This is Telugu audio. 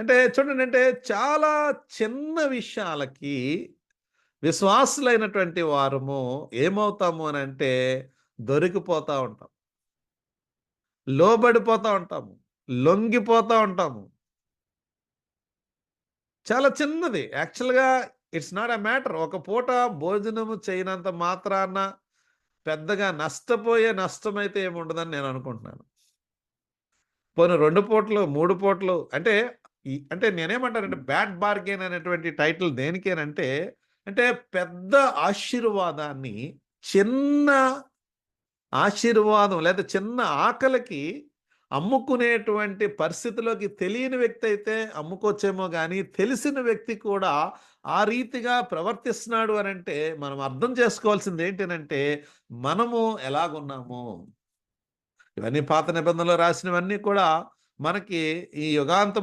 అంటే చూడండి, అంటే చాలా చిన్న విషయాలకి విశ్వాసులైనటువంటి వారము ఏమవుతాము అనంటే దొరికిపోతా ఉంటాం. లోబడిపోతా ఉంటాము. లొంగిపోతా ఉంటాము. చాలా చిన్నది. యాక్చువల్‌గా ఇట్స్ నాట్ ఎ మ్యాటర్. ఒక పూట భోజనము చేయనంత మాత్రాన పెద్దగా నష్టపోయే నష్టమైతే ఏముండదని నేననుకుంటున్నాను. పోనీ 2 పూటలు, 3 పూటలు అంటే అంటే నేనేమంటానంటే బ్యాడ్ బార్గెయిన్ అనేటువంటి టైటిల్ దేనికేనంటే, అంటే పెద్ద ఆశీర్వాదాన్ని చిన్న ఆశీర్వాదం లేదా చిన్న ఆకలికి అమ్ముకునేటువంటి పరిస్థితిలోకి తెలియని వ్యక్తి అయితే అమ్ముకోవచ్చేమో గానీ, తెలిసిన వ్యక్తి కూడా ఆ రీతిగా ప్రవర్తిస్తున్నాడు అనంటే మనం అర్థం చేసుకోవాల్సింది ఏంటనంటే, మనము ఎలాగున్నాము? ఇవన్నీ పాత నిబంధనలో రాసినవన్నీ కూడా మనకి ఈ యుగాంతం